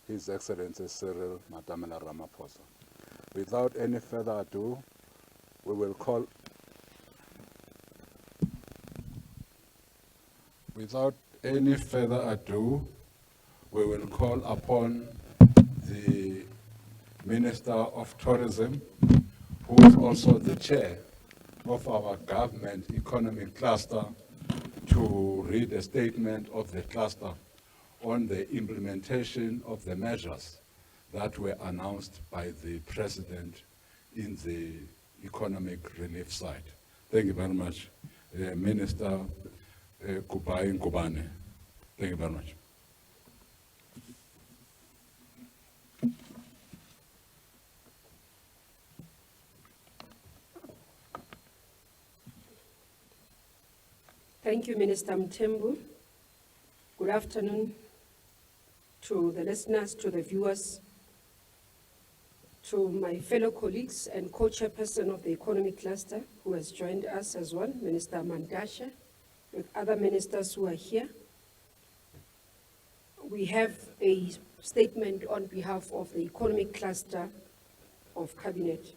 His Excellency Cyril Matamela Ramaphosa. Without any further ado, we will call upon the Minister of Tourism, who is also the chair of our government economic cluster, to read a statement of the cluster on the implementation of the measures that were announced by the President in the economic relief side. Thank you very much. Minister Kubai Nkubane. Thank you very much. Thank you, Minister Mthembu. Good afternoon to the listeners, to the viewers, to my fellow colleagues and co-chairperson of the economic cluster who has joined us as well, Minister Mandasha, with other ministers who are here. We have a statement on behalf of the economic cluster of Cabinet.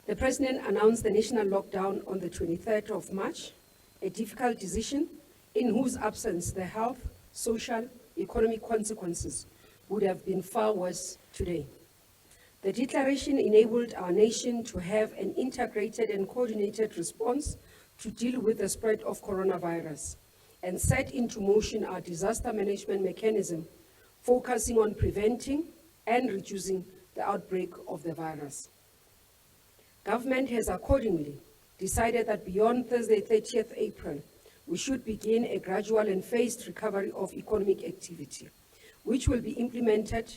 The President announced the national lockdown on the 23rd of March, a difficult decision in whose absence the health, social, economic consequences would have been far worse today. The declaration enabled our nation to have an integrated and coordinated response to deal with the spread of coronavirus and set into motion our disaster management mechanism, focusing on preventing and reducing the outbreak of the virus. Government has accordingly decided that beyond Thursday, 30th April, we should begin a gradual and phased recovery of economic activity, which will be implemented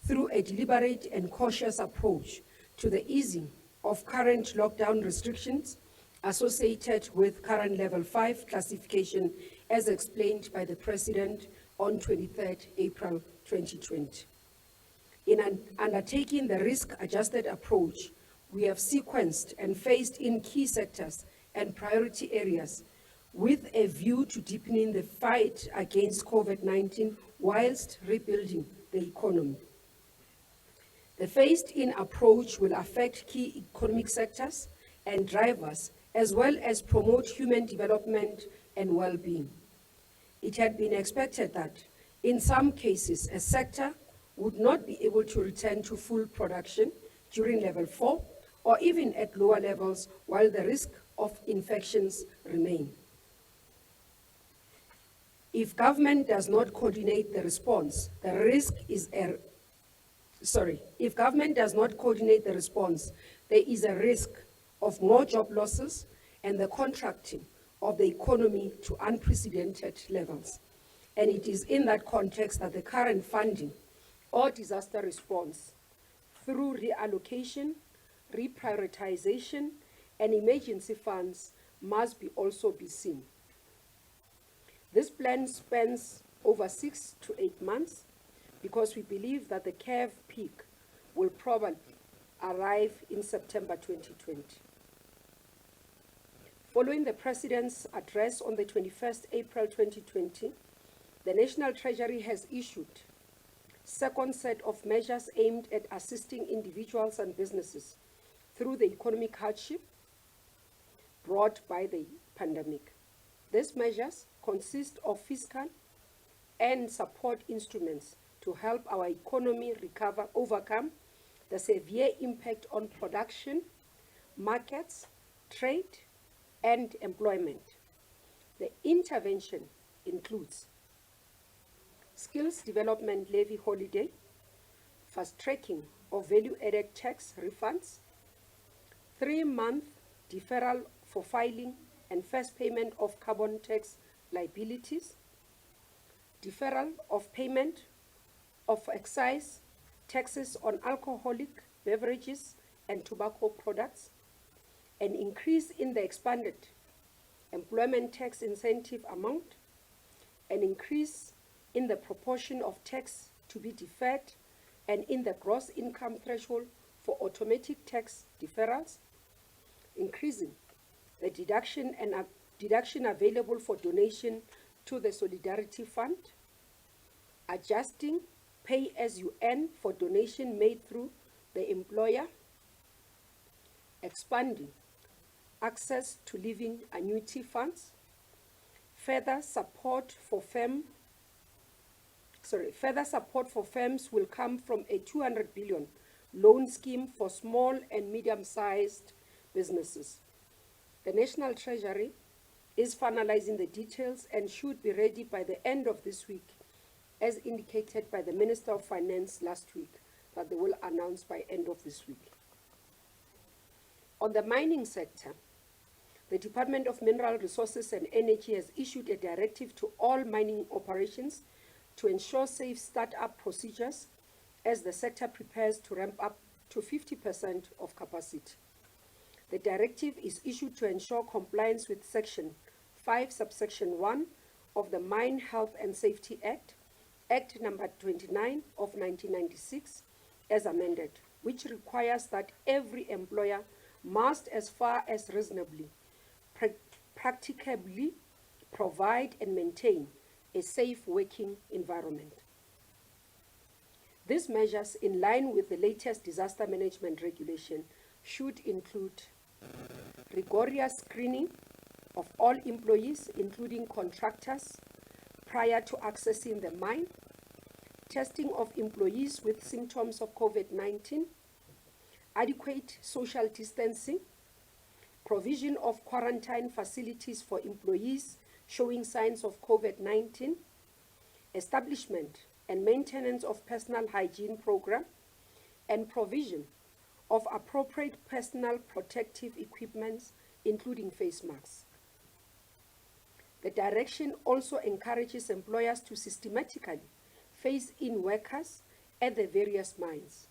through a deliberate and cautious approach to the easing of current lockdown restrictions associated with current level 5 classification as explained by the President on 23rd April 2020. In undertaking the risk-adjusted approach, we have sequenced and phased in key sectors and priority areas with a view to deepening the fight against COVID-19 whilst rebuilding the economy. The phased-in approach will affect key economic sectors and drivers, as well as promote human development and well-being. It had been expected that, in some cases, a sector would not be able to return to full production during level 4, or even at lower levels while the risk of infections remain. If government does not coordinate the response, if government does not coordinate the response, there is a risk of more job losses and the contracting of the economy to unprecedented levels. And it is in that context that the current funding or disaster response through reallocation, reprioritization, and emergency funds must also be seen. This plan spans over 6 to 8 months because we believe that the curve peak will probably arrive in September 2020. Following the President's address on the 21st April 2020, the National Treasury has issued a second set of measures aimed at assisting individuals and businesses through the economic hardship brought by the pandemic. These measures consist of fiscal and support instruments to help our economy overcome the severe impact on production, markets, trade, and employment. The intervention includes skills development levy holiday, fast-tracking of value-added tax refunds, 3-month deferral for filing and first payment of carbon tax liabilities, deferral of payment of excise taxes on alcoholic beverages and tobacco products, an increase in the expanded employment tax incentive amount, an increase in the proportion of tax to be deferred and in the gross income threshold for automatic tax deferrals, increasing the deduction available for donation to the Solidarity Fund, adjusting pay as you earn for donation made through the employer, expanding access to living annuity funds, further support for firms will come from a 200 billion loan scheme for small and medium-sized businesses. The National Treasury is finalizing the details and should be ready by the end of this week, as indicated by the Minister of Finance last week, that they will announce by end of this week. On the mining sector, the Department of Mineral Resources and Energy has issued a directive to all mining operations to ensure safe start-up procedures as the sector prepares to ramp up to 50% of capacity. The directive is issued to ensure compliance with Section 5, subsection 1 of the Mine Health and Safety Act, Act number 29 of 1996, as amended, which requires that every employer must, as far as reasonably practicably, provide and maintain a safe working environment. These measures, in line with the latest disaster management regulation, should include rigorous screening of all employees, including contractors, prior to accessing the mine, testing of employees with symptoms of COVID-19, adequate social distancing, provision of quarantine facilities for employees showing signs of COVID-19, establishment and maintenance of personal hygiene program, and provision of appropriate personal protective equipment, including face masks. The direction also encourages employers to systematically phase in workers at the various mines.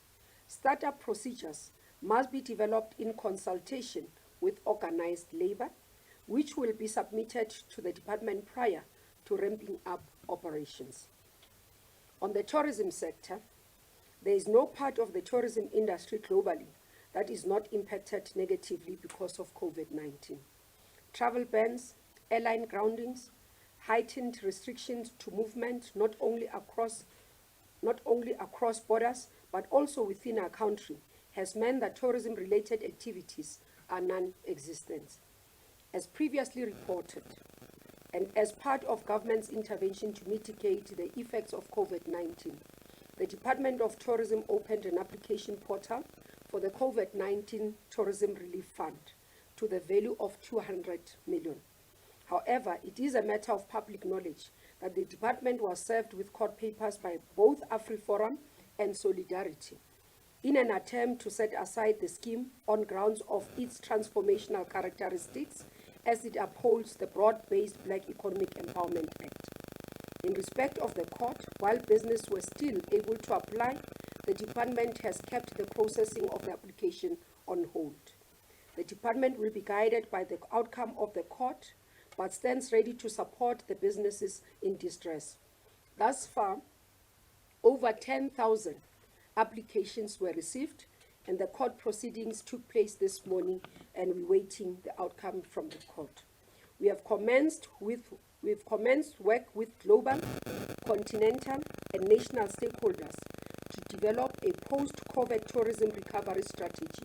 Startup procedures must be developed in consultation with organized labor, which will be submitted to the department prior to ramping up operations. On the tourism sector, there is no part of the tourism industry globally that is not impacted negatively because of COVID-19. Travel bans, airline groundings, heightened restrictions to movement not only across borders but also within our country has meant that tourism-related activities are non-existent. As previously reported, and as part of government's intervention to mitigate the effects of COVID-19, the Department of Tourism opened an application portal for the COVID-19 Tourism Relief Fund to the value of 200 million. However, it is a matter of public knowledge that the department was served with court papers by both AfriForum and Solidarity in an attempt to set aside the scheme on grounds of its transformational characteristics as it upholds the broad-based Black Economic Empowerment Act. In respect of the court, while business was still able to apply, the department has kept the processing of the application on hold. The department will be guided by the outcome of the court, but stands ready to support the businesses in distress. Thus far, over 10,000 applications were received, and the court proceedings took place this morning, and we're waiting the outcome from the court. We have commenced work with global, continental, and national stakeholders to develop a post-COVID tourism recovery strategy.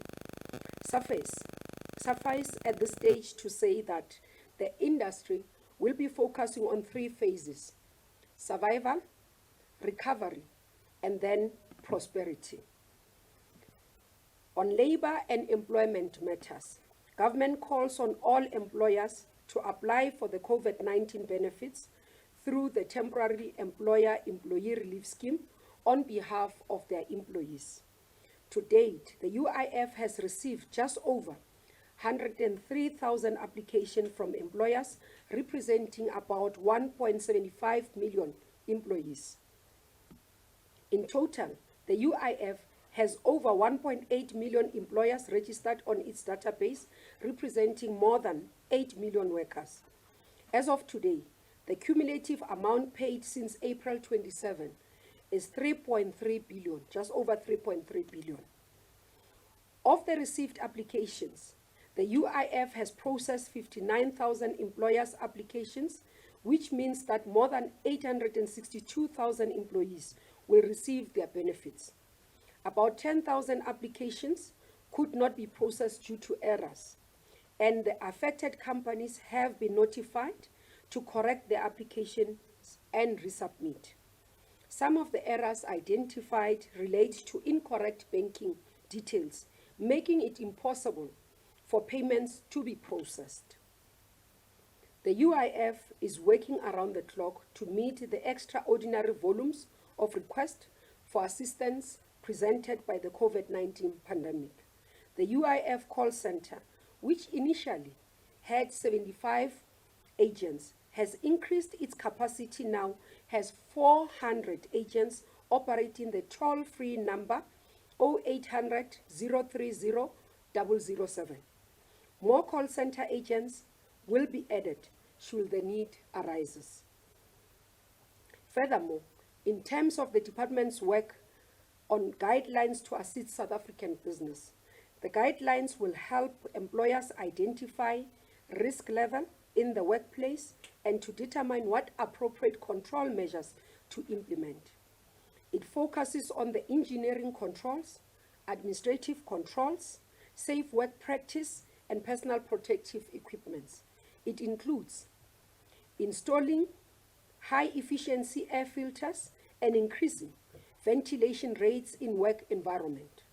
Suffice at this stage to say that the industry will be focusing on 3 phases: survival, recovery, and then prosperity. On labor and employment matters, government calls on all employers to apply for the COVID-19 benefits through the temporary employee relief scheme on behalf of their employees. To date, the UIF has received just over 103,000 applications from employers, representing about 1.75 million employees. In total, the UIF has over 1.8 million employers registered on its database, representing more than 8 million workers. As of today, the cumulative amount paid since April 27 is 3.3 billion, just over 3.3 billion. Of the received applications, the UIF has processed 59,000 employers' applications, which means that more than 862,000 employees will receive their benefits. About 10,000 applications could not be processed due to errors, and the affected companies have been notified to correct their applications and resubmit. Some of the errors identified relate to incorrect banking details, making it impossible for payments to be processed. The UIF is working around the clock to meet the extraordinary volumes of requests for assistance presented by the COVID-19 pandemic. The UIF call center, which initially had 75 agents, has increased its capacity now, has 400 agents operating the toll-free number 0800 030 007. More call center agents will be added should the need arises. Furthermore, in terms of the department's work on guidelines to assist South African business, the guidelines will help employers identify risk level in the workplace and to determine what appropriate control measures to implement. It focuses on the engineering controls, administrative controls, safe work practice, and personal protective equipment. It includes installing high-efficiency air filters and increasing ventilation rates in work environment,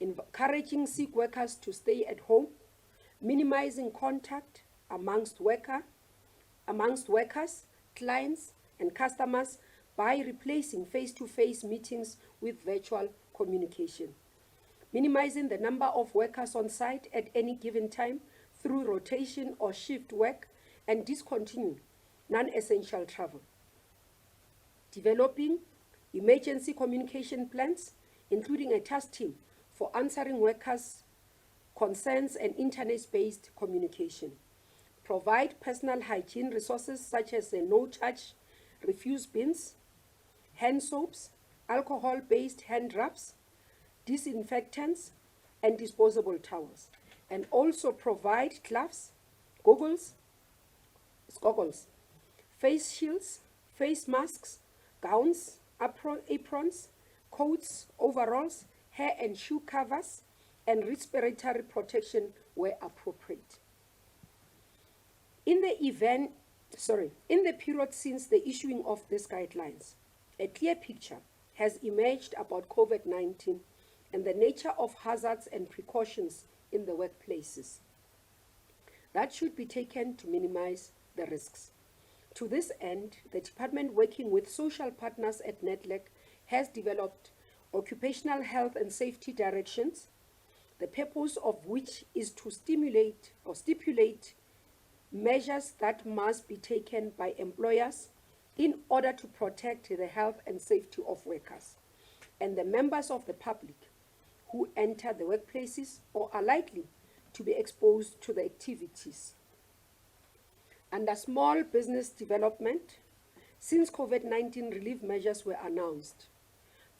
encouraging sick workers to stay at home, minimizing contact amongst workers, clients, and customers by replacing face-to-face meetings with virtual communication, minimizing the number of workers on site at any given time through rotation or shift work, and discontinuing non-essential travel, developing emergency communication plans, including a task team for answering workers' concerns and internet-based communication, provide personal hygiene resources such as no-charge refuse bins, hand soaps, alcohol-based hand rubs, disinfectants, and disposable towels, and also provide gloves, goggles, face shields, face masks, gowns, aprons, coats, overalls, hair and shoe covers, and respiratory protection where appropriate. In the period since the issuing of these guidelines, a clear picture has emerged about COVID-19 and the nature of hazards and precautions in the workplaces that should be taken to minimize the risks. To this end, the department, working with social partners at NEDLAC, has developed occupational health and safety directions, the purpose of which is to stipulate measures that must be taken by employers in order to protect the health and safety of workers and the members of the public who enter the workplaces or are likely to be exposed to the activities. Under small business development, since COVID-19 relief measures were announced,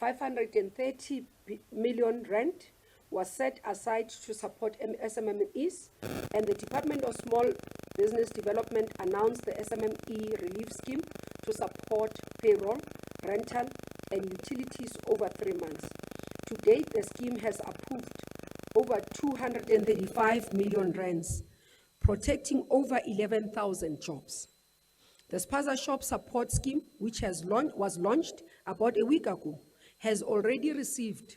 530 million rand was set aside to support SMMEs, and the Department of Small Business Development announced the SMME relief scheme to support payroll, rental, and utilities over 3 months. To date, the scheme has approved over 235 million rands, protecting over 11,000 jobs. The Spaza Shop Support Scheme, which was launched about a week ago, has already received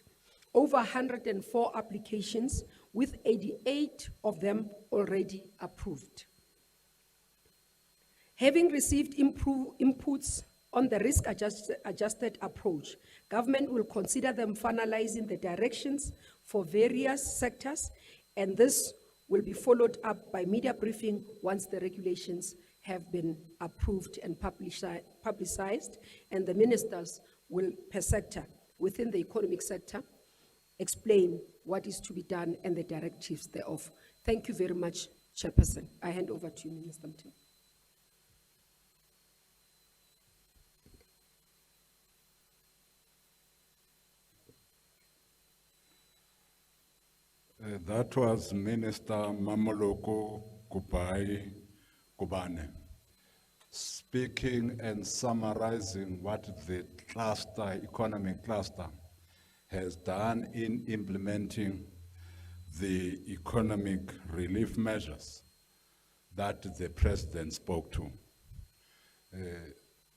over 104 applications, with 88 of them already approved. Having received inputs on the risk-adjusted approach, government will consider them finalizing the directions for various sectors, and this will be followed up by media briefing once the regulations have been approved and publicized, and the ministers will, per sector, within the economic sector, explain what is to be done and the directives thereof. Thank you very much, Chairperson. I hand over to you, Minister Mthembu. That was Minister Mamoloko Kubane. speaking and summarizing what the economic cluster, has done in implementing the economic relief measures that the president spoke to.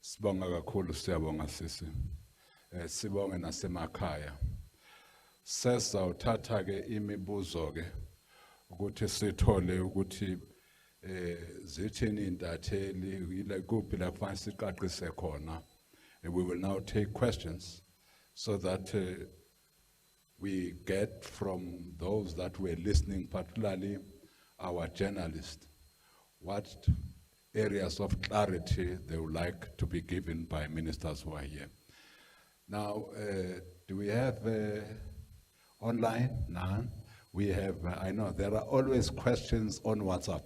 Sibonga kakhulu, siyabonga sisi. Sibonge nasemakhaya. Sesawuthatha ke imibuzo ke ukuthi sithole ukuthi zithini intatheli ile kuphi la kufanele siqaqise khona. We will now take questions so that we get from those that were listening, particularly our journalists, what areas of clarity they would like to be given by ministers who are here. Now, do we have online? None. We have, I know, there are always questions on WhatsApp.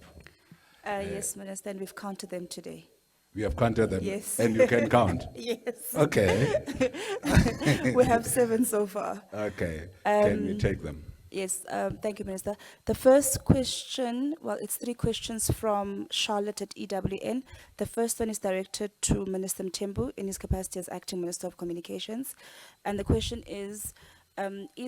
Yes, Minister, and we've counted them today. We have counted them. Yes. And you can count. Yes. Okay. We have 7 so far. Okay. Can we take them? Yes, thank you, Minister. The first question, well, it's 3 questions from Charlotte at EWN. The first one is directed to Minister Mthembu in his capacity as Acting Minister of Communications. And the question is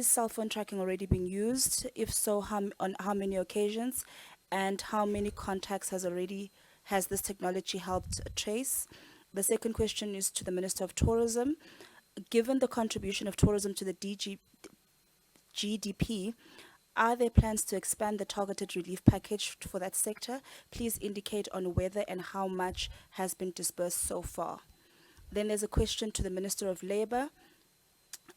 cell phone tracking already being used? If so, on how many occasions? And how many contacts has this technology helped trace? The second question is to the Minister of Tourism. Given the contribution of tourism to the GDP, are there plans to expand the targeted relief package for that sector? Please indicate on whether and how much has been disbursed so far. Then there's a question to the Minister of Labour.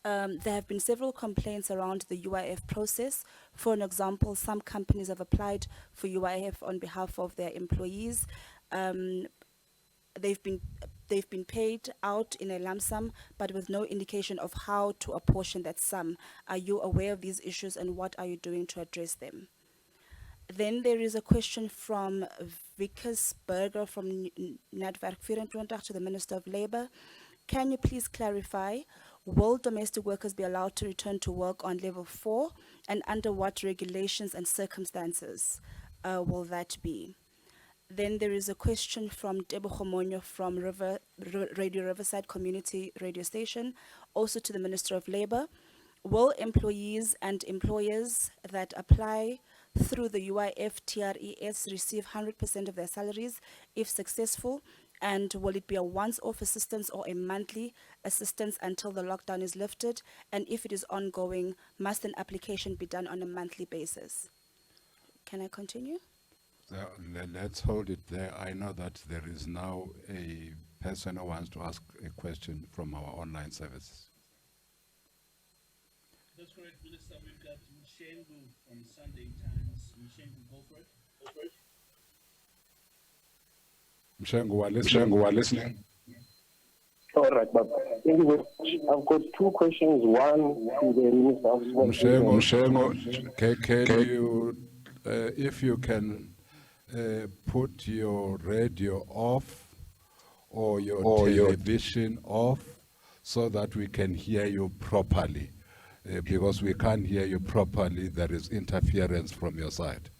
There have been several complaints around the UIF process. For an example, some companies have applied for UIF on behalf of their employees. They've been paid out in a lump sum, but with no indication of how to apportion that sum. Are you aware of these issues, and what are you doing to address them? Then there is a question from Vickers Berger from Netwerk 24 to the Minister of Labour. Can you please clarify, will domestic workers be allowed to return to work on level 4, and under what regulations and circumstances will that be? Then there is a question from Tebogo Monyo from Radio Riverside Community Radio Station, also to the Minister of Labour. Will employees and employers that apply through the UIF TRES receive 100% of their salaries if successful? And will it be a once-off assistance or a monthly assistance until the lockdown is lifted? And if it is ongoing, must an application be done on a monthly basis? Can I continue? Let's hold it there. I know that there is now a person who wants to ask a question from our online services. That's correct, Minister. We've got Mshengu from Sunday Times. Mshengu, go for it. Mshengu, we're listening. All right, but thank you very much. I've got 2 questions. One to the Minister of Mshengu, can you, if you can, put your radio off or your television off so that we can hear you properly. Because we can't hear you properly, there is interference from your side.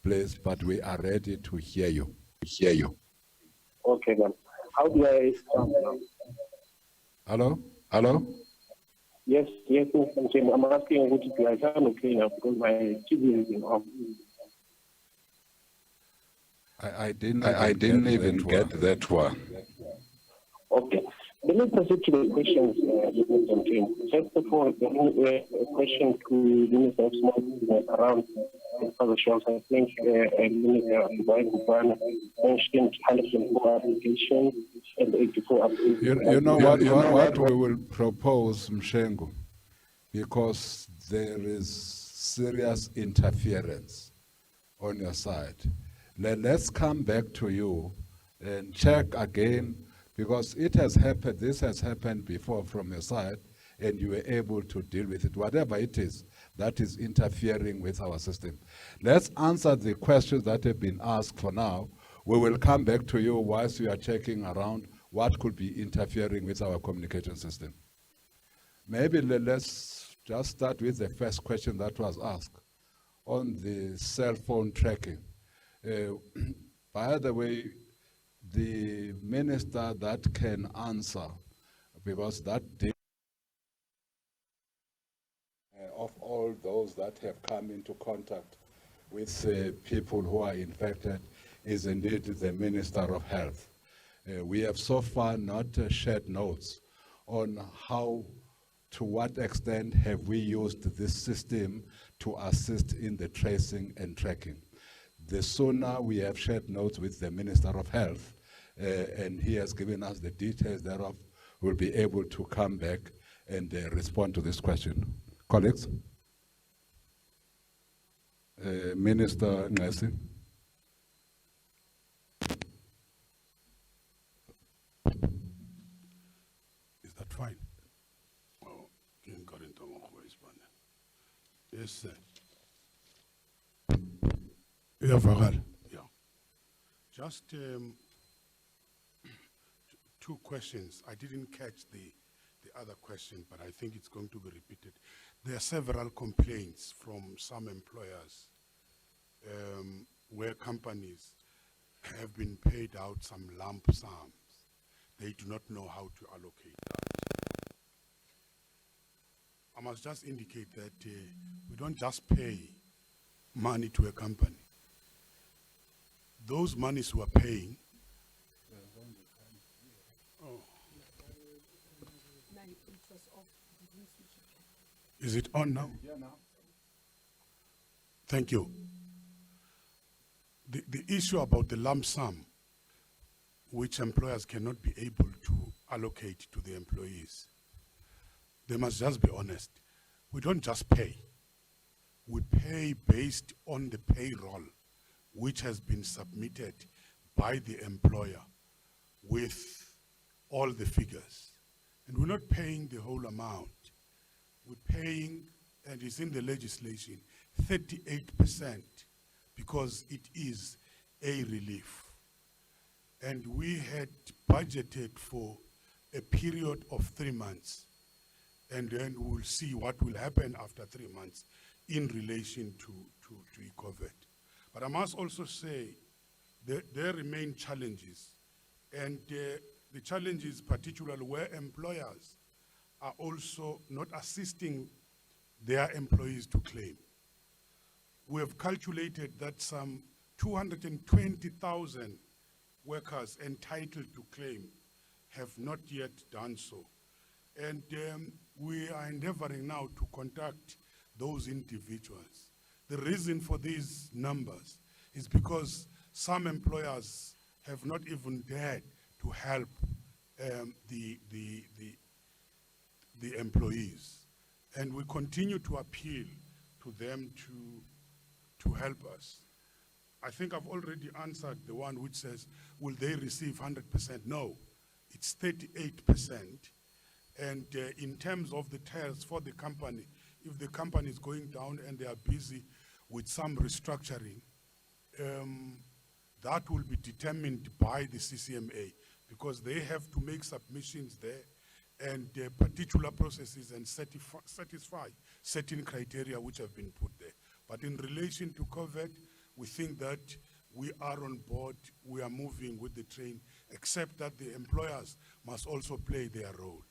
Please, but we are ready to hear you. Okay, then. How do I start now? Hello? Yes, I'm asking what do I sound okay now because my TV is off. I didn't even get that one. Okay. Let me proceed to the questions, Mr. Mthembu. First of all, a question to Minister of Small Business around the shelves. I think Minister Mbana mentioned 104 applications and 84 applications. You know what we will propose, Mshengu, because there is serious interference on your side. Let's come back to you and check again, because this has happened before from your side, and you were able to deal with it, whatever it is that is interfering with our system. Let's answer the questions that have been asked for now. We will come back to you whilst you are checking around what could be interfering with our communication system. Maybe let's just start with the first question that was asked on the cell phone tracking. By the way, the minister that can answer, because that of all those that have come into contact with people who are infected is indeed the Minister of Health. We have so far not shared notes on how, to what extent have we used this system to assist in the tracing and tracking. The sooner we have shared notes with the Minister of Health, and he has given us the details thereof, we'll be able to come back and respond to this question. Colleagues? Minister Ngesi. Is that fine? Oh, yes, sir. Yeah, just two questions. I didn't catch the other question, but I think it's going to be repeated. There are several complaints from some employers where companies have been paid out some lump sums. They do not know how to allocate that. I must just indicate that we don't just pay money to a company. Those monies who are paying. Oh. Is it on now? Yeah, now. Thank you. The issue about the lump sum, which employers cannot be able to allocate to the employees, they must just be honest. We don't just pay. We pay based on the payroll which has been submitted by the employer with all the figures. And we're not paying the whole amount. We're paying, and it's in the legislation, 38%, because it is a relief. And we had budgeted for a period of 3 months, and then we'll see what will happen after 3 months in relation to COVID. But I must also say that there remain challenges, and the challenges particularly where employers are also not assisting their employees to claim. We have calculated that some 220,000 workers entitled to claim have not yet done so. And we are endeavoring now to contact those individuals. The reason for these numbers is because some employers have not even dared to help the employees. And we continue to appeal to them to help us. I think I've already answered the one which says, will they receive 100%? No, it's 38%. And in terms of the tails for the company, if the company is going down and they are busy with some restructuring, that will be determined by the CCMA, because they have to make submissions there and particular processes and satisfy certain criteria which have been put there. But in relation to COVID, we think that we are on board, we are moving with the train, except that the employers must also play their role.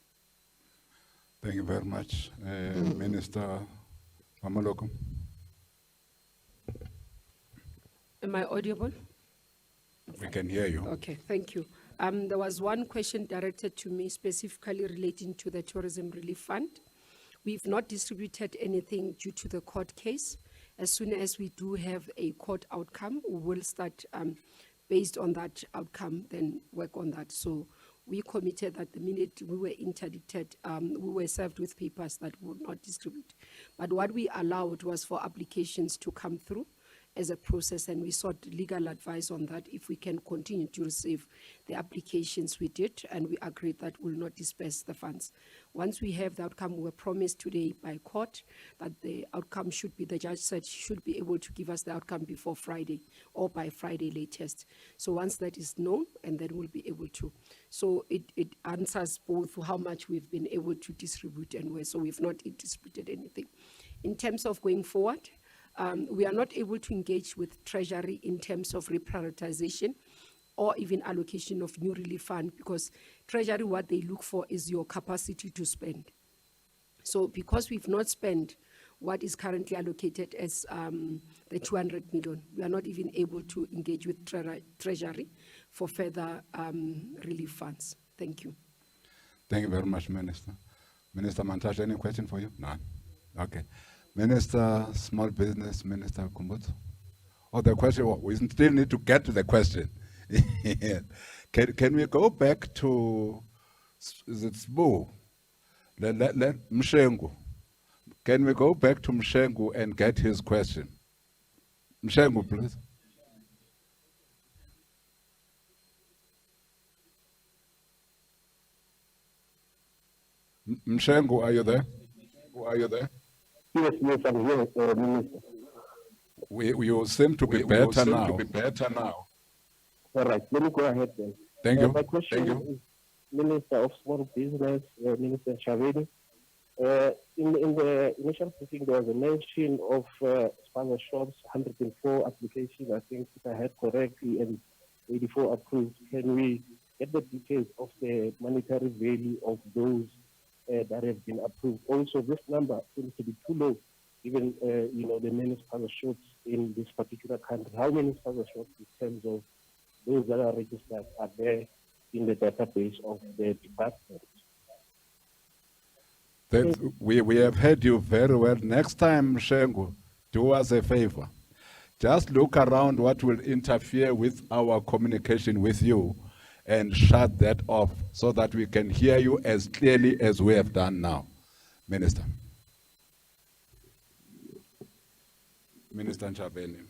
Thank you very much. Minister Mamaloko. Am I audible? We can hear you. Okay, thank you. There was one question directed to me specifically relating to the Tourism Relief Fund. We've not distributed anything due to the court case. As soon as we do have a court outcome, we will start, based on that outcome, then work on that. So we committed that the minute we were interdicted, we were served with papers that we would not distribute. But what we allowed was for applications to come through as a process, and we sought legal advice on that. If we can continue to receive the applications, we did, and we agreed that we'll not disperse the funds. Once we have the outcome, we were promised today by court that the outcome should be, the judge said should be able to give us the outcome before Friday or by Friday latest. So once that is known, and then we'll be able to. So it answers both how much we've been able to distribute and where, so we've not distributed anything. In terms of going forward, we are not able to engage with Treasury in terms of reprioritization or even allocation of new relief fund, because Treasury, what they look for is your capacity to spend. So because we've not spent what is currently allocated as the 200 million, we are not even able to engage with Treasury for further relief funds. Thank you. Thank you very much, Minister. Minister Mantashe, any question for you? None. Okay. Minister, Small Business, Minister Kumbutso. Oh, the question, we still need to get to the question. Can we go back to, is it Sbu? Let Mshengu. Can we go back to Mshengu and get his question? Mshengu, please. Mshengu, are you there? Are you there? Yes, I'm here, Minister. You seem to be better now. All right, let me go ahead then. Thank you. My question is, Minister of Small Business, Minister Chavini. In the initial briefing, there was a mention of sponsor shops, 104 applications, I think, if I heard correctly, and 84 approved. Can we get the details of the monetary value of those that have been approved? Also, this number seems to be too low, given the many sponsor shops in this particular country. How many sponsor shops, in terms of those that are registered, are there in the database of the department? We have heard you very well. Next time, Mshengu, do us a favor. Just look around what will interfere with our communication with you and shut that off so that we can hear you as clearly as we have done now. Minister. Minister Chabeni.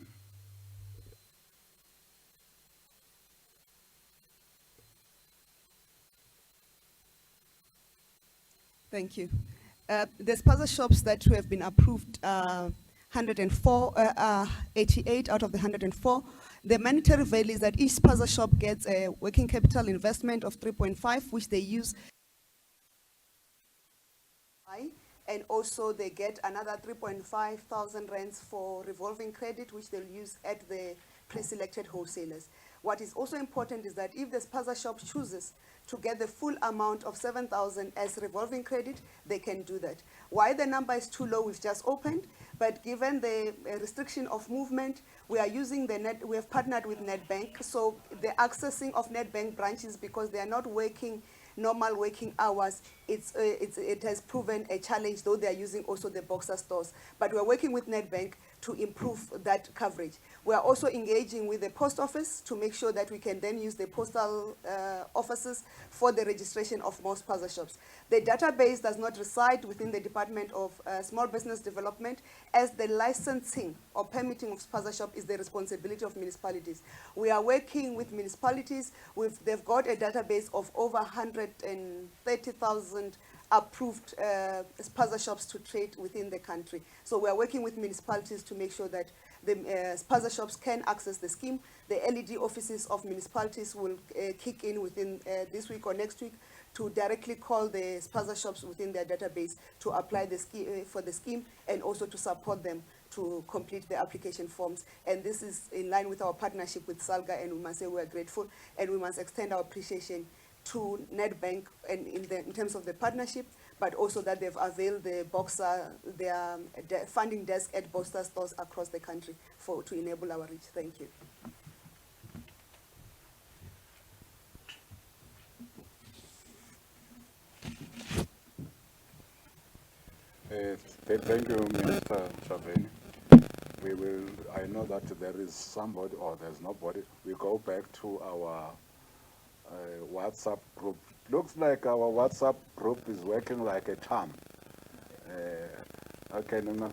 Thank you. The sponsor shops that have been approved, 104, 88 out of the 104. The monetary value is that each sponsor shop gets a working capital investment of 3.5, which they use. And also they get another 3.5 thousand rands for revolving credit, which they'll use at the pre-selected wholesalers. What is also important is that if the sponsor shop chooses to get the full amount of 7,000 as revolving credit, they can do that. Why the number is too low, we've just opened, but given the restriction of movement, we are using we have partnered with Nedbank, so the accessing of Nedbank branches, because they are not working normal working hours, it has proven a challenge, though they are using also the Boxer stores. But we're working with Nedbank to improve that coverage. We are also engaging with the post office to make sure that we can then use the postal offices for the registration of more sponsor shops. The database does not reside within the Department of Small Business Development, as the licensing or permitting of sponsor shop is the responsibility of municipalities. We are working with municipalities. They've got a database of over 130,000 approved sponsor shops to trade within the country. So we are working with municipalities to make sure that the sponsor shops can access the scheme. The LED offices of municipalities will kick in within this week or next week to directly call the sponsor shops within their database to apply the for the scheme, and also to support them to complete the application forms. And this is in line with our partnership with SALGA, and we must say we are grateful, and we must extend our appreciation to Nedbank and in terms of the partnership, but also that they've availed the Boxer, their funding desk at Boxer stores across the country to enable our reach. Thank you. Thank you, Minister Chaveni. I know that there is somebody or there's nobody. We go back to our WhatsApp group. Looks like our WhatsApp group is working like a charm. Okay, Nuna.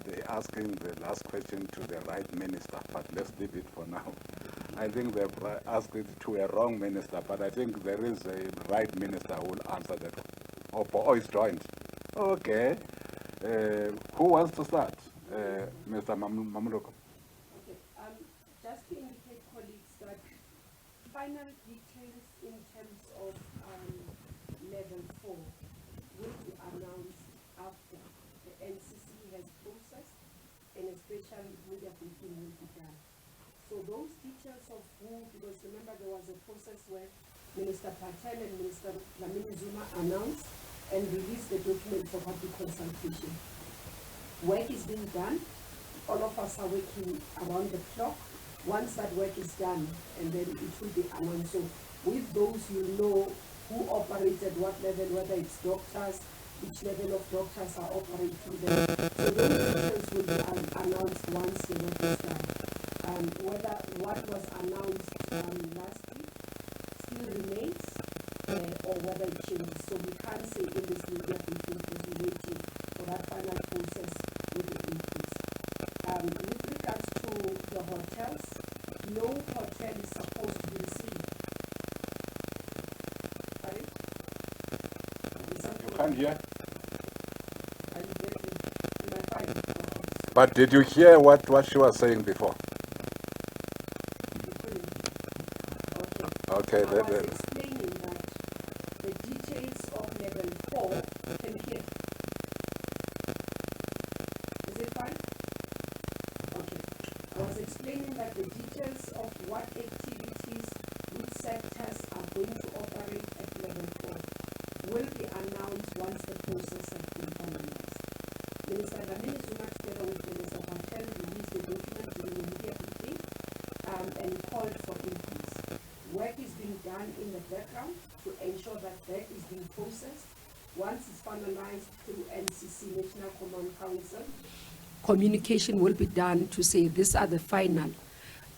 they're asking the last question to the right minister, but let's leave it for now. I think they've asked it to a wrong minister, but I think there is a right minister who will answer that. Oh, it's joint. Okay. Who wants to start? Mr. Mamuloko. Okay, just to indicate, colleagues, that final details in terms of level 4 will be announced after the NCC has processed and a special media briefing will be done. So those details of who, because remember there was a process where Minister Patel and Minister Lamini Zuma announced and released the document for public consultation. Work is being done. All of us are working around the clock. Once that work is done, and then it will be announced. So with those, you know who operates at what level, whether it's doctors, which level of doctors are operating there. So those details will be announced once the work is done. Whether what was announced last week still remains, or whether it changes. So we can't say in this media briefing because we're waiting for that final process with the inputs. With regards to the hotels, no hotel is supposed to be received. Sorry? You can't hear? Are you getting my file? Okay. But did you hear what she was saying before? Okay. I was explaining that the details of level 4 can hear. Is it fine? Okay. I was explaining that the details of what activities, which sectors are going to operate at level 4 will be announced once the process has been finalized. Minister Lamini Zuma together with Minister Patel released the document during the media briefing and called for inputs. Work is being done in the background to ensure that that is being processed. Once it's finalized through NCC, National Command Council, communication will be done to say these are the final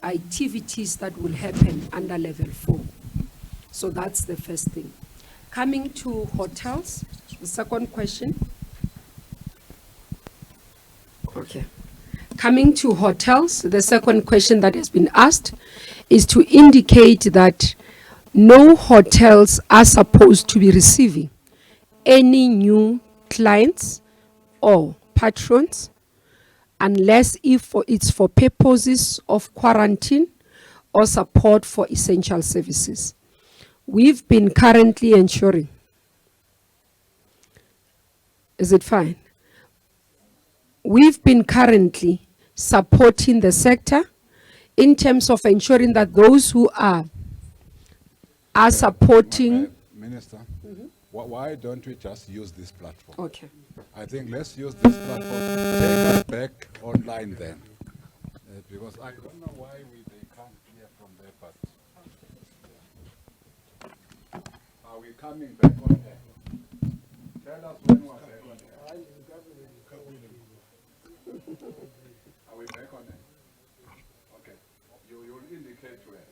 activities that will happen under level 4. So that's the first thing. Coming to hotels, the second question. Okay. Coming to hotels, the second question that has been asked is to indicate that no hotels are supposed to be receiving any new clients or patrons unless it's for purposes of quarantine or support for essential services. We've been currently ensuring. Is it fine? We've been currently supporting the sector in terms of ensuring that those who are supporting. Minister, why don't we just use this platform? Okay. I think let's use this platform to take us back online then. Because I don't know why they can't hear from there, but are we coming back on air? Tell us when we're back on air. Are we back on air? Okay. You'll indicate where.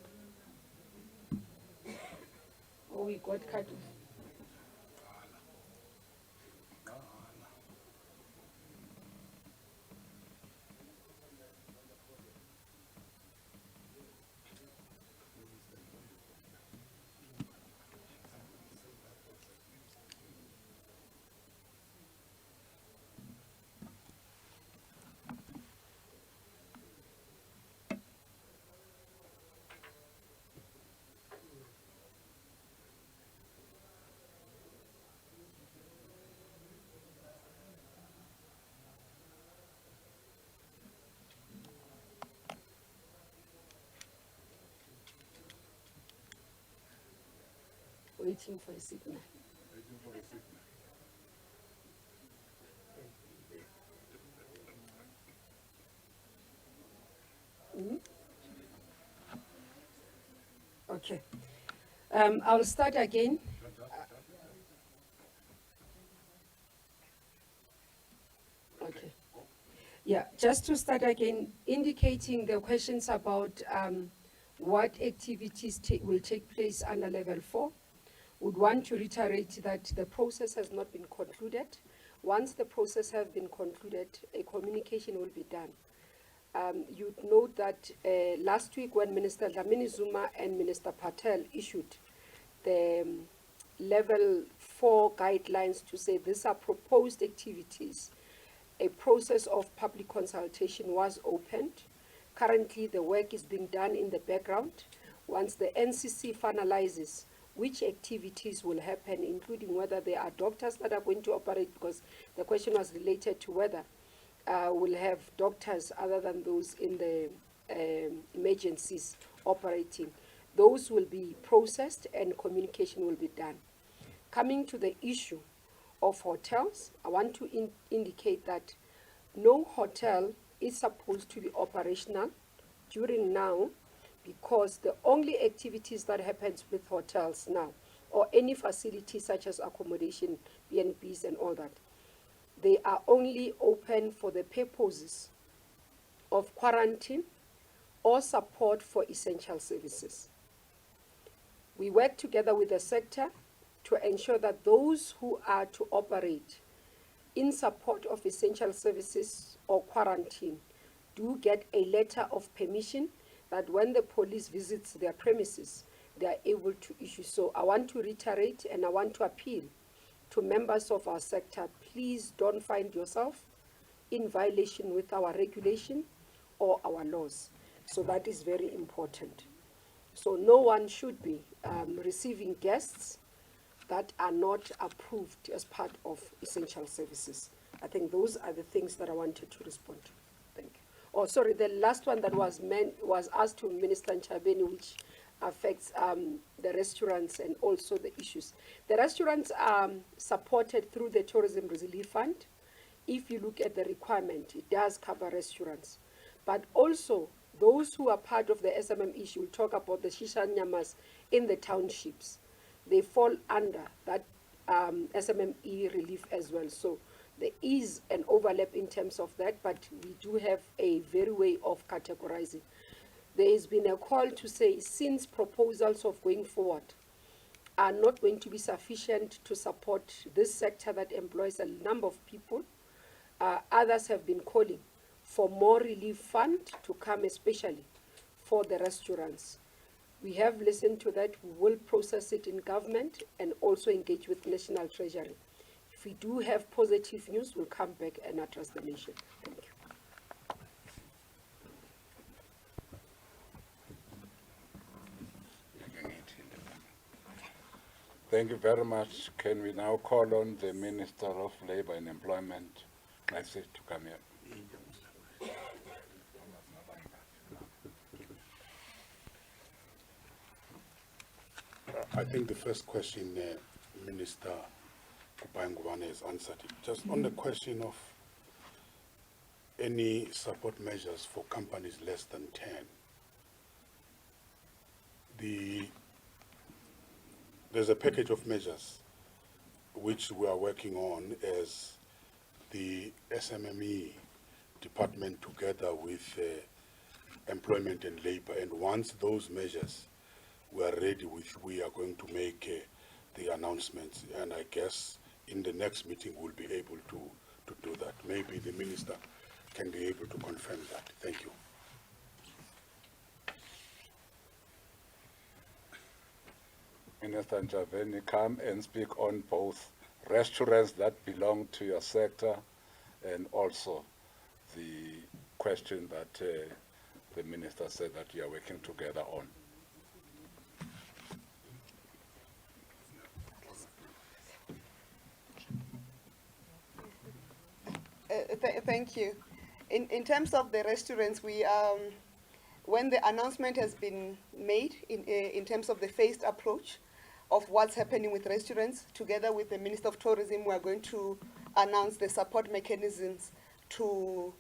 Oh, we got cut off. Waiting for a signal. Okay. I'll start again. Okay. Yeah, just to start again, indicating the questions about what activities will take place under level 4. Would want to reiterate that the process has not been concluded. Once the process has been concluded, a communication will be done. You'd note that last week when Minister Dlamini Zuma and Minister Patel issued the level 4 guidelines to say these are proposed activities, a process of public consultation was opened. Currently, the work is being done in the background. Once the NCC finalizes which activities will happen, including whether there are doctors that are going to operate, because the question was related to whether we'll have doctors other than those in the emergencies operating. Those will be processed and communication will be done. Coming to the issue of hotels, I want to indicate that no hotel is supposed to be operational during now, because the only activities that happens with hotels now, or any facility such as accommodation, B&Bs and all that, they are only open for the purposes of quarantine or support for essential services. We work together with the sector to ensure that those who are to operate in support of essential services or quarantine do get a letter of permission that when the police visits their premises, they are able to issue. So I want to reiterate and I want to appeal to members of our sector, please don't find yourself in violation with our regulation or our laws. So that is very important. So no one should be receiving guests that are not approved as part of essential services. I think those are the things that I wanted to respond to. Thank you. Oh, sorry, the last one that was asked to Minister Nchabeni, which affects the restaurants and also the issues. The restaurants are supported through the Tourism Relief Fund. If you look at the requirement, it does cover restaurants. But also, those who are part of the SMM issue, we'll talk about the Shisha Nyamas in the townships. They fall under that SMME relief as well. So there is an overlap in terms of that, but we do have a very way of categorizing. There has been a call to say, since proposals of going forward are not going to be sufficient to support this sector that employs a number of people, others have been calling for more relief fund to come, especially for the restaurants. We have listened to that. We will process it in government and also engage with National Treasury. If we do have positive news, we'll come back and address the nation. Thank you. Thank you very much. Can we now call on the Minister of Labour and Employment, Nasi, to come here? I think the first question, Minister Kupayangubane has answered it. Just on the question of any support measures for companies less than 10, there's a package of measures which we are working on as the SMME department together with employment and labor. And once those measures we are ready with, we are going to make the announcements, and I guess in the next meeting we'll be able to do that. Maybe the minister can be able to confirm that. Thank you. Minister Nchabeni, come and speak on both restaurants that belong to your sector and also the question that the minister said that you are working together on. Thank you. In terms of the restaurants, we when the announcement has been made in terms of the phased approach of what's happening with restaurants, together with the Minister of Tourism, we are going to announce the support mechanisms to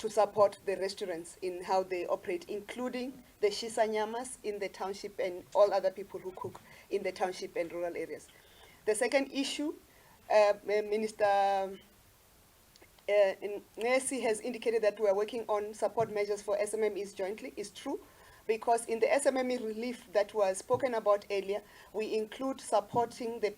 support the restaurants in how they operate, including the Shisa Nyamas in the township and all other people who cook in the township and rural areas. The second issue, Minister Nesi has indicated that we are working on support measures for SMMEs jointly, is true, because in the SMME relief that was spoken about earlier, we include supporting the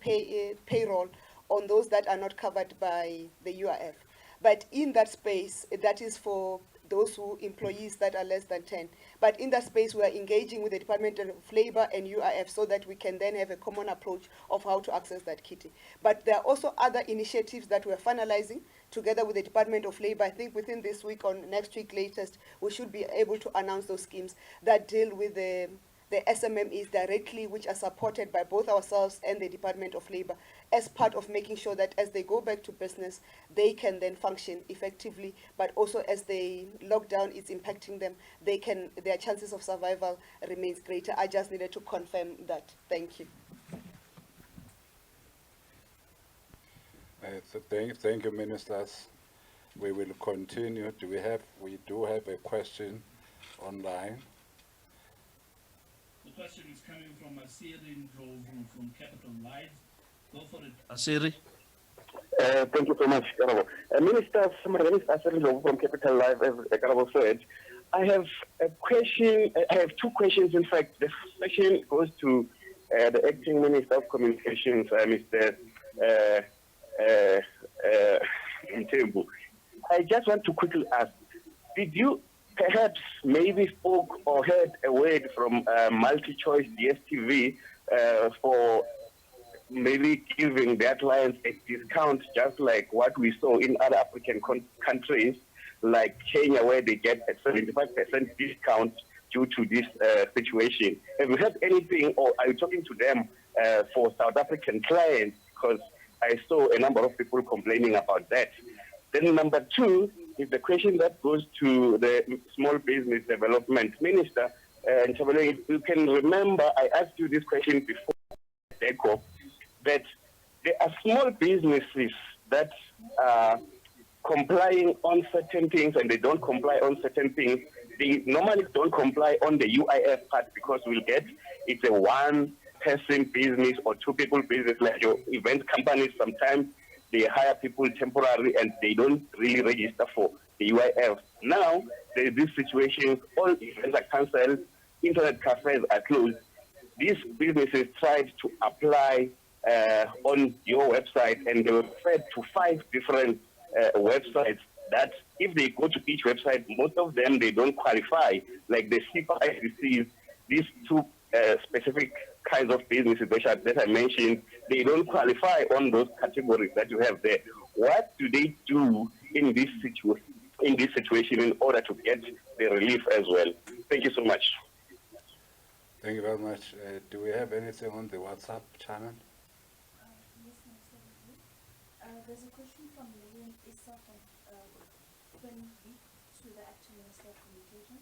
payroll on those that are not covered by the UIF. But in that space, that is for those employees that are less than 10. But in that space, we are engaging with the Department of Labor and UIF so that we can then have a common approach of how to access that kitty. But there are also other initiatives that we're finalizing together with the Department of Labor. I think within this week or next week latest, we should be able to announce those schemes that deal with the SMMEs directly, which are supported by both ourselves and the Department of Labor, as part of making sure that as they go back to business, they can then function effectively, but also as the lockdown is impacting them, their chances of survival remains greater. I just needed to confirm that. Thank you. Thank you, ministers. We will continue. We do have a question online. The question is coming from Asiri Ndlovu from Capital Live. Go for it, Asiri. Thank you so much, Karabo. Minister, my name is Asiri Ndlovu from Capital Live, as Karabo said. I have a question. I have two questions, in fact. The first question goes to the Acting Minister of Communications, Mr. Mthembu. I just want to quickly ask, did you perhaps maybe spoke or heard a word from multi-choice DSTV for maybe giving their clients a discount, just like what we saw in other African countries, like Kenya, where they get a 75% discount due to this situation? Have you heard anything, or are you talking to them for South African clients? Because I saw a number of people complaining about that. Then number two is the question that goes to the Small Business Development Minister. And if you can remember, I asked you this question before, DECO, that there are small businesses that are complying on certain things and they don't comply on certain things. They normally don't comply on the UIF part because we'll get it's a one-person business or two-people business, like your event companies. Sometimes they hire people temporarily and they don't really register for the UIF. Now, there's this situation, all events are cancelled, internet cafes are closed. These businesses tried to apply on your website and they were referred to 5 different websites that if they go to each website, most of them, they don't qualify. Like the CICs, these 2 specific kinds of businesses that I mentioned, they don't qualify on those categories that you have there. What do they do in this situation in order to get the relief as well? Thank you so much. Thank you very much. Do we have anything on the WhatsApp channel? Yes, Mr. Lee. There's a question from Lillian Issa from Quenby to the Acting Minister of Communication.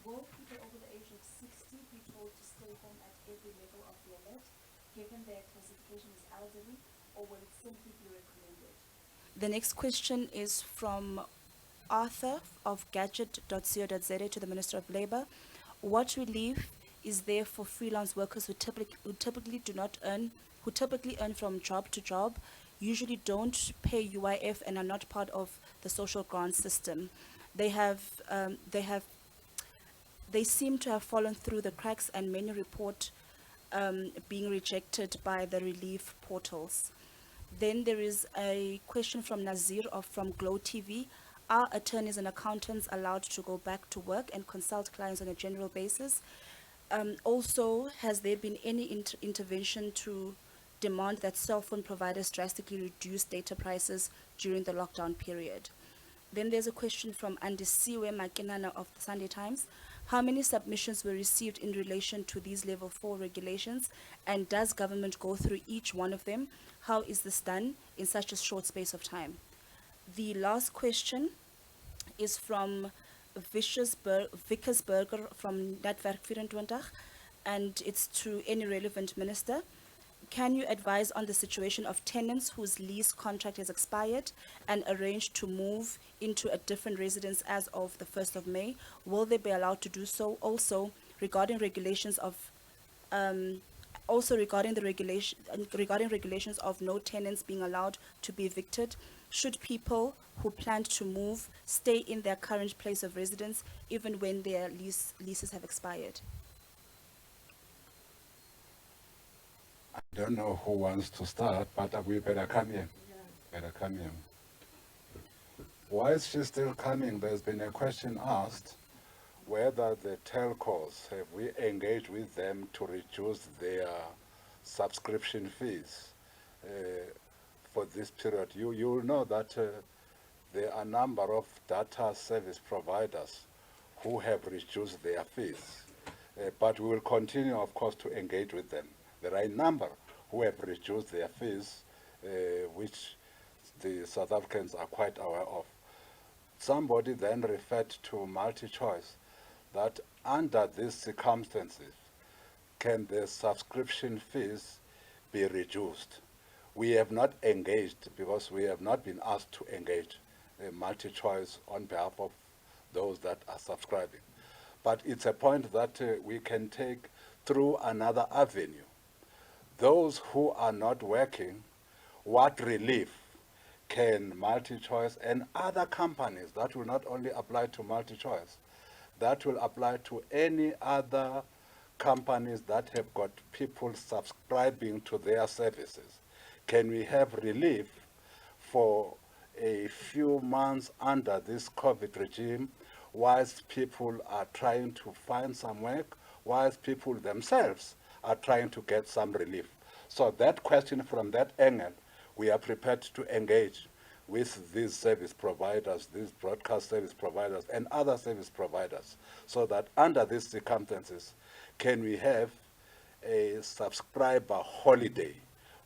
Will people over the age of 60 be told to stay home at every level of the alert, given their classification as elderly, or will it simply be recommended? The next question is from Arthur of gadget.co.za to the Minister of Labour. What relief is there for freelance workers who typically earn from job to job, usually don't pay UIF and are not part of the social grant system? They seem to have fallen through the cracks, and many report being rejected by the relief portals. Then there is a question from Nazir from Glow TV. Are attorneys and accountants allowed to go back to work and consult clients on a general basis? Also, has there been any intervention to demand that cell phone providers drastically reduce data prices during the lockdown period? Then there's a question from Andisiwe Makinana of the Sunday Times. How many submissions were received in relation to these level 4 regulations, and does government go through each one of them? How is this done in such a short space of time? The last question is from Vickersberger from Netwerk 24, and it's to any relevant minister. Can you advise on the situation of tenants whose lease contract has expired and arranged to move into a different residence as of the 1st of May? Will they be allowed to do so? Also, regarding regulations of regulations of no tenants being allowed to be evicted, should people who plan to move stay in their current place of residence even when their leases have expired? Don't know who wants to start, but we better come here. Better come here. Why is she still coming? There's been a question asked whether the telcos, have we engaged with them to reduce their subscription fees for this period? You'll know that there are a number of data service providers who have reduced their fees. But we will continue, of course, to engage with them. There are a number who have reduced their fees, which the South Africans are quite aware of. Somebody then referred to multi-choice, that under these circumstances, can the subscription fees be reduced? We have not engaged because we have not been asked to engage multi-choice on behalf of those that are subscribing. But it's a point that we can take through another avenue. Those who are not working, what relief can multi-choice and other companies, that will not only apply to multi-choice, that will apply to any other companies that have got people subscribing to their services. Can we have relief for a few months under this COVID regime, whilst people are trying to find some work, whilst people themselves are trying to get some relief? So that question, from that angle, we are prepared to engage with these service providers, these broadcast service providers and other service providers, so that under these circumstances, can we have a subscriber holiday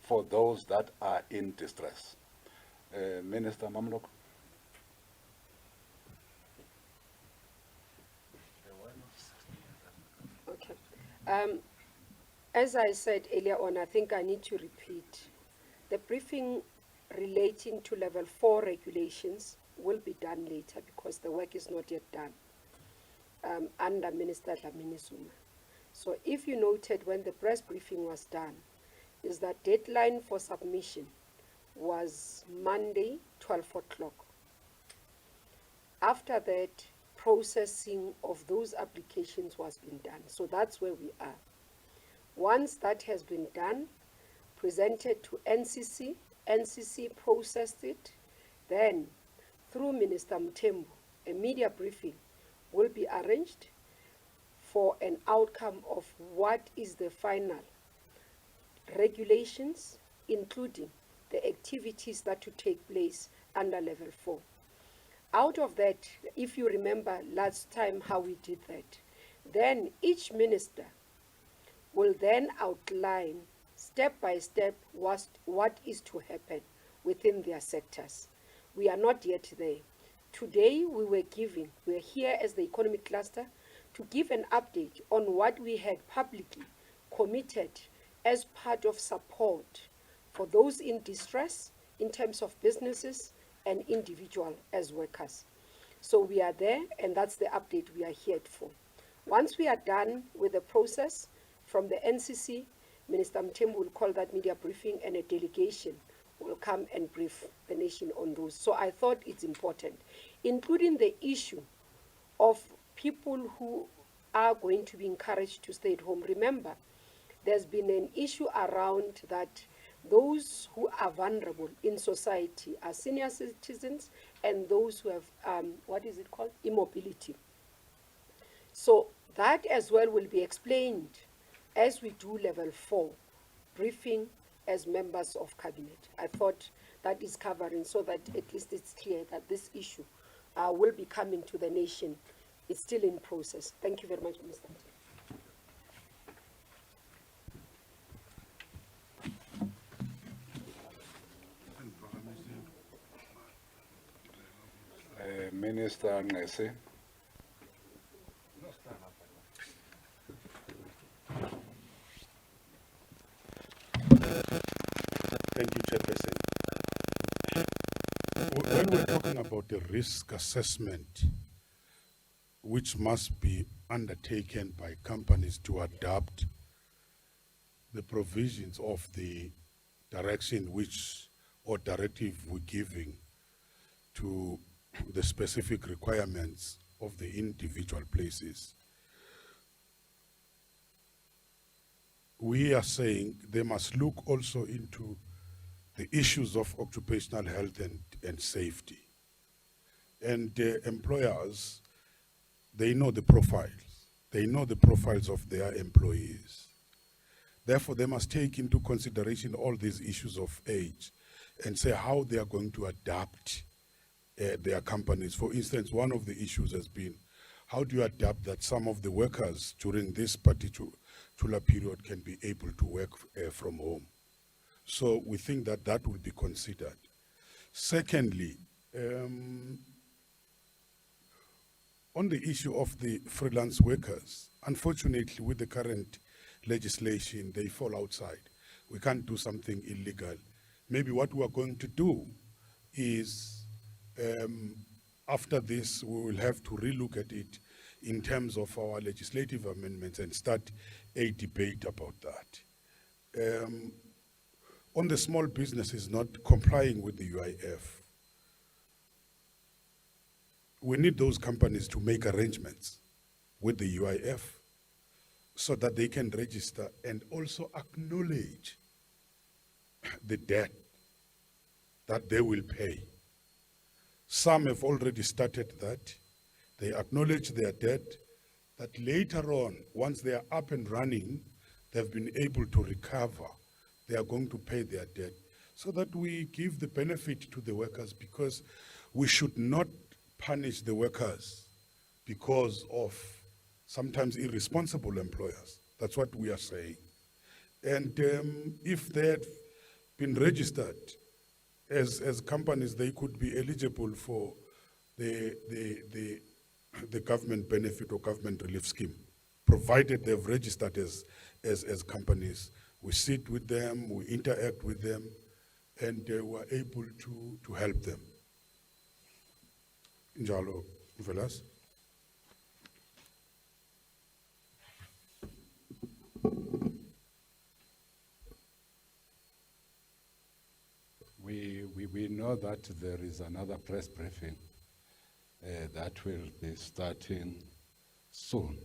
for those that are in distress? Minister Mamlok. Okay. As I said earlier on, I think I need to repeat. The briefing relating to level 4 regulations will be done later because the work is not yet done under Minister Dlamini Zuma. So if you noted when the press briefing was done, is that deadline for submission was Monday, 12 o'clock. After that, processing of those applications was being done. So that's where we are. Once that has been done, presented to NCC, NCC processed it, then through Minister Mthembu, a media briefing will be arranged for an outcome of what is the final regulations, including the activities that to take place under level 4. Out of that, if you remember last time how we did that, then each minister will then outline step by step what is to happen within their sectors. We are not yet there. Today we're here as the economic cluster to give an update on what we had publicly committed as part of support for those in distress in terms of businesses and individual as workers. So we are there, and that's the update we are here for. Once we are done with the process from the NCC, Minister Mthembu will call that media briefing and a delegation will come and brief the nation on those. So I thought it's important, including the issue of people who are going to be encouraged to stay at home. Remember, there's been an issue around that those who are vulnerable in society are senior citizens and those who have, immobility. So that as well will be explained as we do level 4 briefing as members of cabinet. I thought that is covering so that at least it's clear that this issue will be coming to the nation. It's still in process. Thank you very much, Minister. Minister Ngesi. Thank you, Chairperson. When we're talking about the risk assessment, which must be undertaken by companies to adapt the provisions of the direction or directive we're giving to the specific requirements of the individual places. we are saying they must look also into the issues of occupational health and safety. And employers, they know the profiles. They know the profiles of their employees. Therefore, they must take into consideration all these issues of age and say how they are going to adapt their companies. For instance, one of the issues has been, how do you adapt that some of the workers during this particular period can be able to work from home? So we think that that will be considered. Secondly, on the issue of the freelance workers, unfortunately, with the current legislation, they fall outside. We can't do something illegal. Maybe what we are going to do is, after this, we will have to relook at it in terms of our legislative amendments and start a debate about that. On the small businesses not complying with the UIF, we need those companies to make arrangements with the UIF so that they can register and also acknowledge the debt that they will pay. Some have already started that. They acknowledge their debt, that later on, once they are up and running, they've been able to recover. They are going to pay their debt, so that we give the benefit to the workers, because we should not punish the workers because of sometimes irresponsible employers. That's what we are saying. And if they had been registered as companies, they could be eligible for the government benefit or government relief scheme, provided they've registered as companies. We sit with them, we interact with them, and we're able to help them. Njalo, Velas. We know that there is another press briefing that will be starting soon.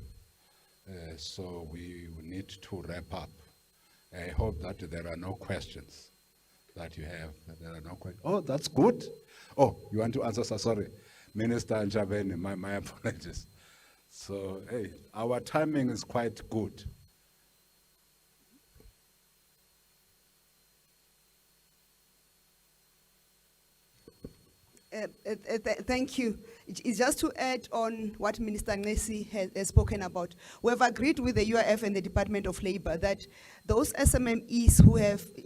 So we need to wrap up. I hope that there are no questions that you have. There are no questions. Oh, that's good. Oh, you want to answer? Sorry. Minister Njaveni, my apologies. So, hey, our timing is quite good. Thank you. It's just to add on what Minister Nesi has spoken about. We have agreed with the UIF and the Department of Labor that those SMMEs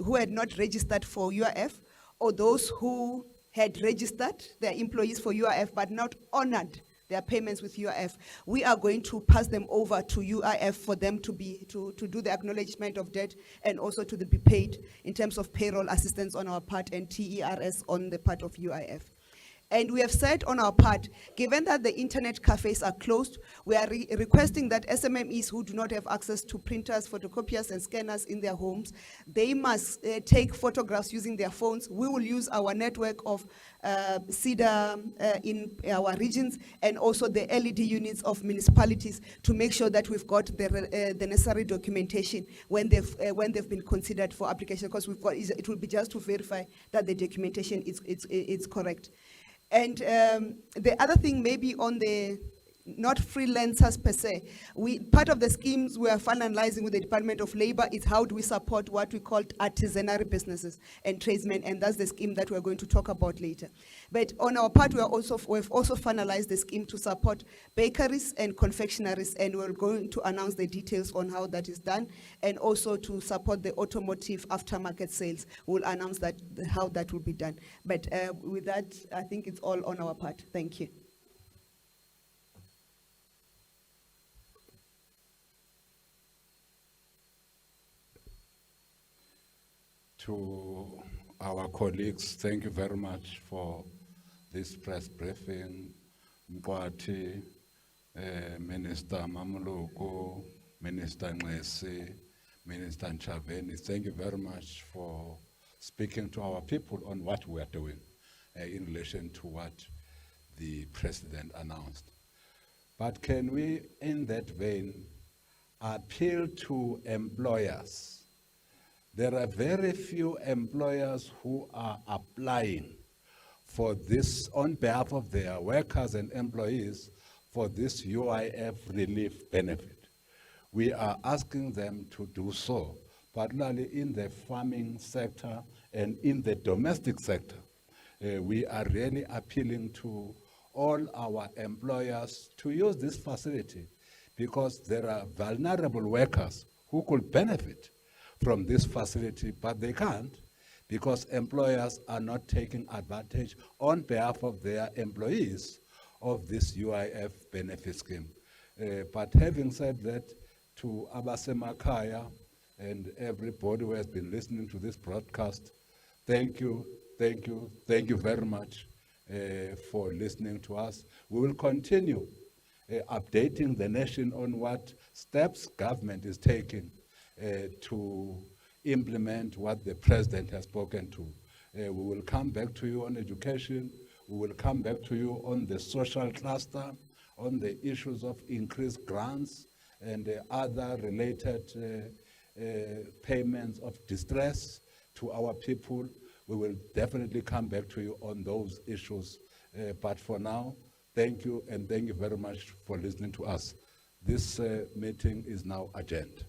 who had not registered for UIF, or those who had registered their employees for UIF but not honored their payments with UIF, we are going to pass them over to UIF for them to do the acknowledgement of debt, and also to be paid in terms of payroll assistance on our part and TERS on the part of UIF. And we have said on our part, given that the internet cafes are closed, we are requesting that SMMEs who do not have access to printers, photocopiers, and scanners in their homes, they must take photographs using their phones. We will use our network of CEDA in our regions, and also the LED units of municipalities, to make sure that we've got the necessary documentation when they've been considered for application, because it will be just to verify that the documentation is correct. And the other thing, maybe on the not freelancers per se, part of the schemes we are finalizing with the Department of Labor is how do we support what we call artisanal businesses and tradesmen, and that's the scheme that we're going to talk about later. But on our part, we've also finalized the scheme to support bakeries and confectionaries, and we're going to announce the details on how that is done, and also to support the automotive aftermarket sales. We'll announce that how that will be done. But with that, I think it's all on our part. Thank you. To our colleagues, thank you very much for this press briefing. Mkwati, Minister Mamuluku, Minister Nesi, Minister Njaveni, thank you very much for speaking to our people on what we are doing in relation to what the President announced. But can we, in that vein, appeal to employers. There are very few employers who are applying for this on behalf of their workers and employees for this UIF relief benefit. We are asking them to do so, particularly in the farming sector and in the domestic sector. We are really appealing to all our employers to use this facility because there are vulnerable workers who could benefit from this facility, but they can't because employers are not taking advantage on behalf of their employees of this UIF benefit scheme. But having said that, to Abasemakaya and everybody who has been listening to this broadcast, thank you very much for listening to us. We will continue updating the nation on what steps government is taking to implement what the president has spoken to. We will come back to you on education. We will come back to you on the social cluster, on the issues of increased grants and other related payments of distress to our people. We will definitely come back to you on those issues. But for now, thank you, and thank you very much for listening to us. This meeting is now adjourned.